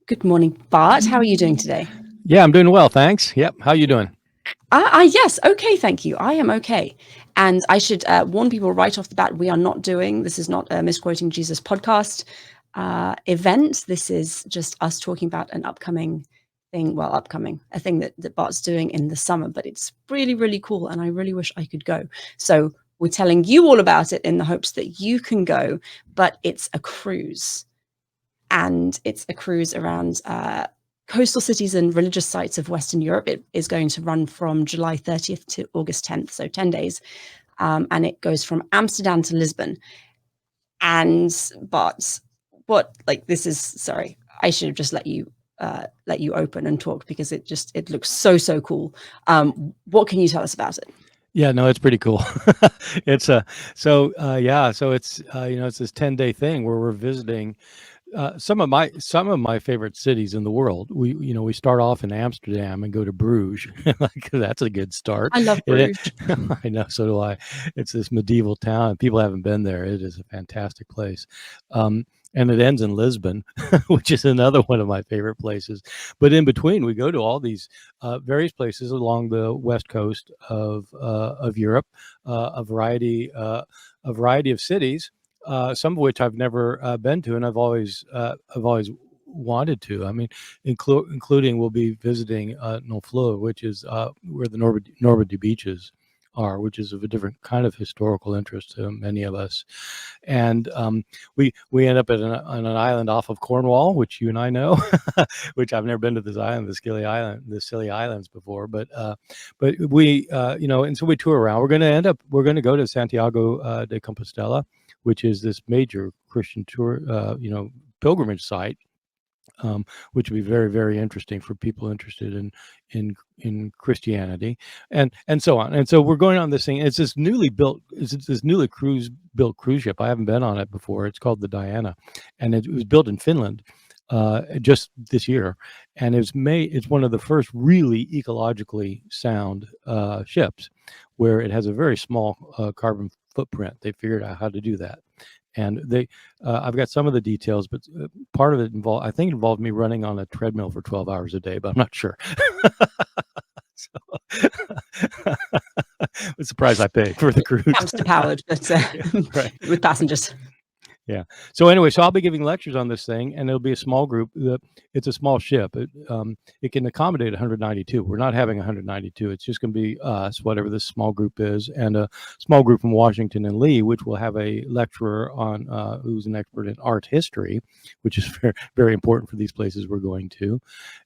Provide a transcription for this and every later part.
Good morning, Bart. How are you doing today? Yeah, I'm doing well, thanks. Yep. How you doing? Yes, okay, thank you. I am okay. And I should warn people right off the bat, this is not a Misquoting Jesus podcast event. This is just us talking about an upcoming thing, a thing that Bart's doing in the summer, but it's really, really cool. And I really wish I could go. So we're telling you all about it in the hopes that you can go, but it's a cruise. And it's a cruise around coastal cities and religious sites of Western Europe. It is going to run from July 30th to August 10th, so 10 days. And it goes from Amsterdam to Lisbon. But sorry, I should have just let you open and talk because it looks so cool. What can you tell us about it? Yeah, no, it's pretty cool. It's so it's it's this 10-day thing where we're visiting some of my favorite cities in the world. We start off in Amsterdam and go to Bruges. Like that's a good start. I love Bruges. I know, so do I. It's this medieval town. People haven't been there. It is a fantastic place. And it ends in Lisbon, which is another one of my favorite places. But in between, we go to all these various places along the west coast of Europe, a variety of cities, some of which I've never been to, and I've always wanted to. I mean, including we'll be visiting Honfleur, which is where the Normandy Beaches are, which is of a different kind of historical interest to many of us. And we end up on an island off of Cornwall, which you and I know, which I've never been to this island, the Scilly Islands before, but we and so we tour around. We're going to go to Santiago de Compostela, which is this major Christian tour, pilgrimage site, which would be very, very interesting for people interested in Christianity, and so on. And so we're going on this thing. It's this newly built cruise ship. I haven't been on it before. It's called the Diana, and it was built in Finland just this year, and it's one of the first really ecologically sound ships, where it has a very small carbon footprint. They figured out how to do that. And I've got some of the details, but part of it involved me running on a treadmill for 12 hours a day, but I'm not sure. It's the price I pay for the cruise. Hamster powered, but right. With passengers. Yeah. So anyway, I'll be giving lectures on this thing, and it'll be a small group. It's a small ship. It can accommodate 192. We're not having 192. It's just going to be us, whatever this small group is, and a small group from Washington and Lee, which will have a lecturer on who's an expert in art history, which is very, very important for these places we're going to.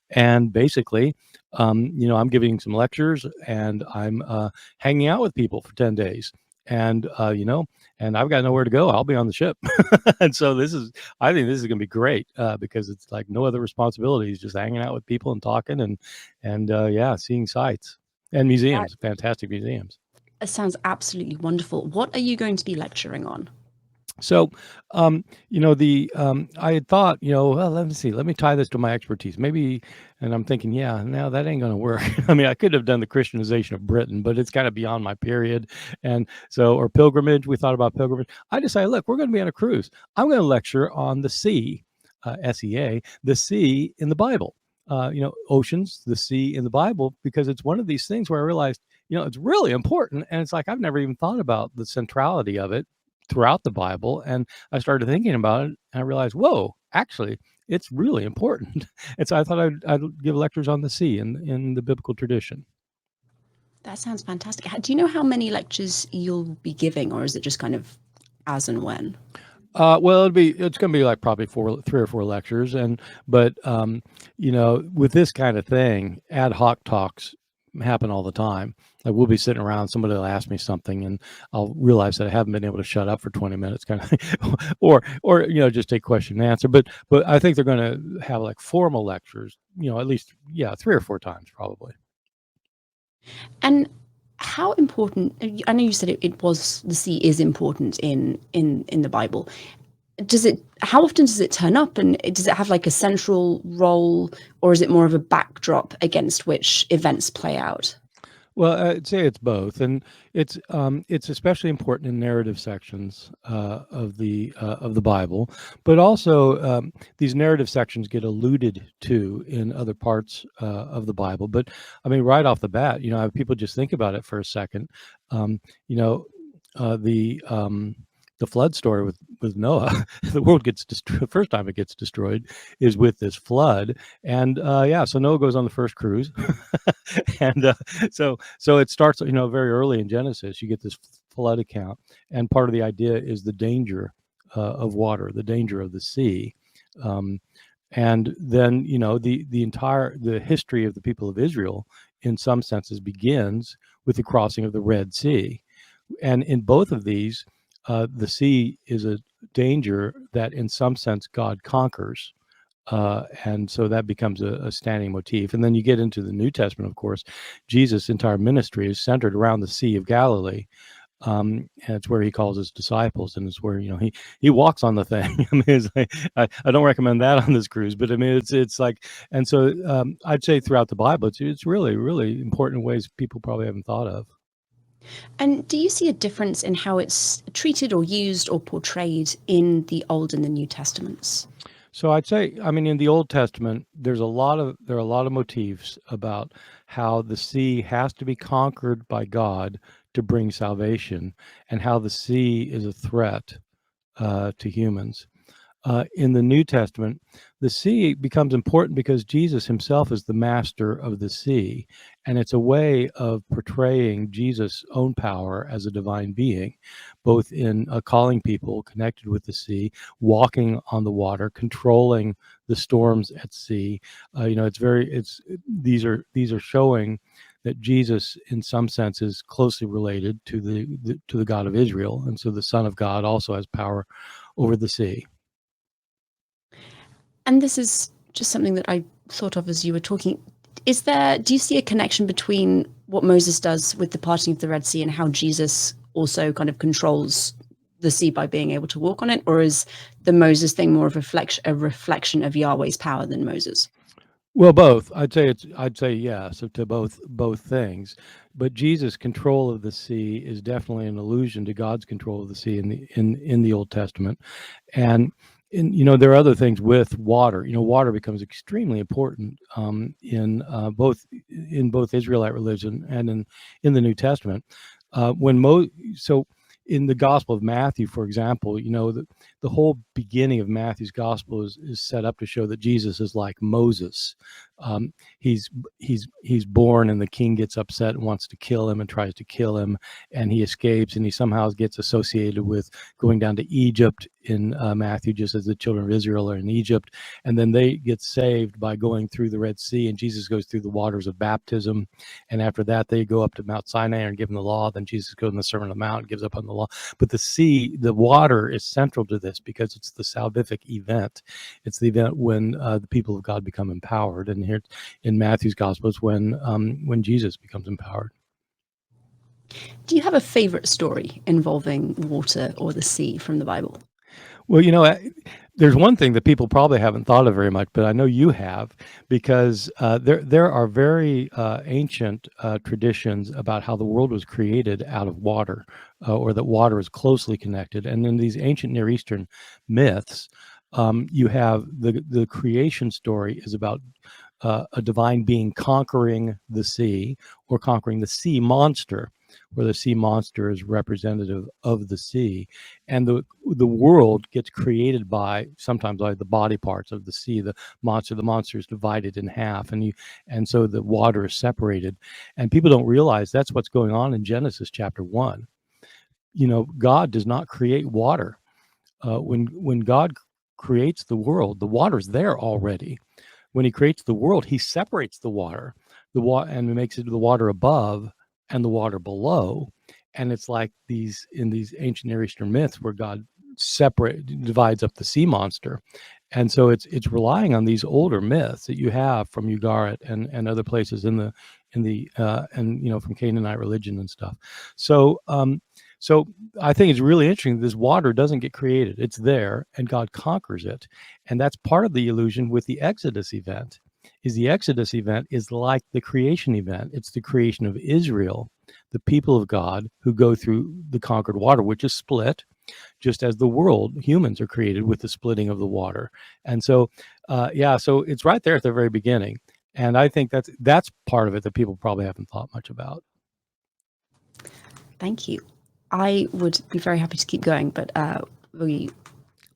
And basically, I'm giving some lectures, and I'm hanging out with people for 10 days. And and I've got nowhere to go. I'll be on the ship. And so I think this is going to be great because it's like no other responsibilities, just hanging out with people and talking and seeing sights and museums, fantastic museums. It sounds absolutely wonderful. What are you going to be lecturing on? So, I had thought, well, let me tie this to my expertise. Maybe, and I'm thinking, no, that ain't going to work. I mean, I could have done the Christianization of Britain, but it's kind of beyond my period. And so, or pilgrimage, we thought about pilgrimage. I decided, look, we're going to be on a cruise. I'm going to lecture on the sea, SEA, the sea in the Bible. Oceans, the sea in the Bible, because it's one of these things where I realized, it's really important. And it's like, I've never even thought about the centrality of it throughout the Bible. And I started thinking about it, and I realized, whoa, actually, it's really important. And so I thought I'd give lectures on the sea in the biblical tradition. That sounds fantastic. Do you know how many lectures you'll be giving, or is it just kind of as and when? Well, it's going to be like probably 3 or 4 lectures, but with this kind of thing, ad hoc talks happen all the time. Like we'll be sitting around, somebody will ask me something, and I'll realize that I haven't been able to shut up for 20 minutes, kind of thing. or just take question and answer. But I think they're going to have like formal lectures, at least 3 or 4 times probably. And how important? I know you said the sea is important in the Bible. How often does it turn up, and does it have like a central role, or is it more of a backdrop against which events play out? Well, I'd say it's both, and it's especially important in narrative sections of the Bible, but also these narrative sections get alluded to in other parts of the Bible. But I mean, right off the bat, people just think about it for a second. Um, you know, uh, the um, the flood story with Noah, the world gets destroyed. The first time it gets destroyed is with this flood, and yeah, so Noah goes on the first cruise, and so it starts, very early in Genesis. You get this flood account, and part of the idea is the danger of water, the danger of the sea. Um, and then the history of the people of Israel, in some senses, begins with the crossing of the Red Sea, and in both of these, the sea is a danger that, in some sense, God conquers. And so that becomes a standing motif. And then you get into the New Testament, of course. Jesus' entire ministry is centered around the Sea of Galilee. And it's where he calls his disciples, and it's where he walks on the thing. I mean, it's like, I don't recommend that on this cruise, but I mean, it's like, and so I'd say throughout the Bible, it's really, really important ways people probably haven't thought of. And do you see a difference in how it's treated or used or portrayed in the Old and the New Testaments? So I'd say, I mean, in the Old Testament, there are a lot of motifs about how the sea has to be conquered by God to bring salvation, and how the sea is a threat to humans. In the New Testament, the sea becomes important because Jesus himself is the master of the sea. And it's a way of portraying Jesus' own power as a divine being, both in calling people connected with the sea, walking on the water, controlling the storms at sea. These are showing that Jesus, in some sense, is closely related to the God of Israel. And so the Son of God also has power over the sea. And this is just something that I thought of as you were talking. Do you see a connection between what Moses does with the parting of the Red Sea and how Jesus also kind of controls the sea by being able to walk on it? Or is the Moses thing more of a reflection of Yahweh's power than Moses? Well, both. I'd say yes to both things. But Jesus' control of the sea is definitely an allusion to God's control of the sea in the Old Testament. And there are other things with water. Water becomes extremely important in both Israelite religion and in the New Testament. When so in the Gospel of Matthew, for example, the whole beginning of Matthew's Gospel is set up to show that Jesus is like Moses. Um, he's born, and the king gets upset and wants to kill him and tries to kill him, and he escapes, and he somehow gets associated with going down to Egypt in Matthew, just as the children of Israel are in Egypt, and then they get saved by going through the Red Sea, and Jesus goes through the waters of baptism, and after that they go up to Mount Sinai and give him the law. Then Jesus goes in the Sermon on the Mount and gives up on the law. But the water is central to this because it's the salvific event. It's the event when the people of God become empowered, and here in Matthew's Gospel is when Jesus becomes empowered. Do you have a favorite story involving water or the sea from the Bible? Well, there's one thing that people probably haven't thought of very much, but I know you have, because there are very ancient traditions about how the world was created out of water, or that water is closely connected. And in these ancient Near Eastern myths, you have the creation story is about a divine being conquering the sea, or conquering the sea monster, where the sea monster is representative of the sea, and the world gets created by sometimes by the body parts of the sea. The monster is divided in half, and so the water is separated, and people don't realize that's what's going on in Genesis chapter 1. God does not create water. When God creates the world, the water's there already. When he creates the world, he separates the water, and makes it the water above and the water below. And it's like in these ancient Near Eastern myths where God divides up the sea monster. And so it's relying on these older myths that you have from Ugarit and other places from Canaanite religion and stuff. So I think it's really interesting that this water doesn't get created. It's there, and God conquers it. And that's part of the illusion with the Exodus event. is the Exodus event is like the creation event. It's the creation of Israel, the people of God who go through the conquered water, which is split, just as the world, humans are created with the splitting of the water. And so, so it's right there at the very beginning. And I think that's part of it that people probably haven't thought much about. Thank you. I would be very happy to keep going, but we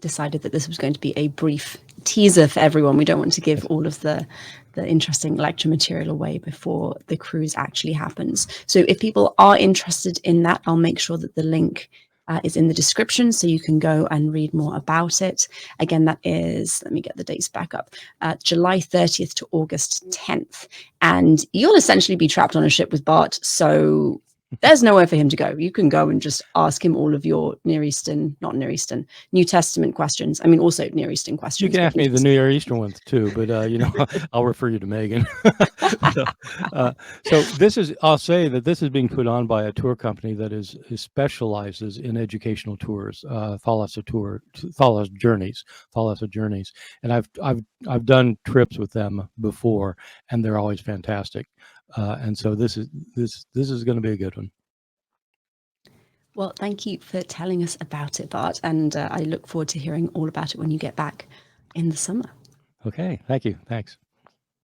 decided that this was going to be a brief teaser for everyone. We don't want to give all of the interesting lecture material away before the cruise actually happens. So if people are interested in that, I'll make sure that the link is in the description so you can go and read more about it. Again, that is, let me get the dates back up, July 30th to August 10th. And you'll essentially be trapped on a ship with Bart. So there's nowhere for him to go. You can go and just ask him all of your New Testament questions. I mean, also Near Eastern questions. You can ask me the Near Eastern ones too, but I'll refer you to Megan. So I'll say that this is being put on by a tour company that specializes in educational tours, Thalas Journeys, and I've done trips with them before, and they're always fantastic. And so this is going to be a good one. Well, thank you for telling us about it, Bart, and I look forward to hearing all about it when you get back in the summer. Okay, thank you. Thanks.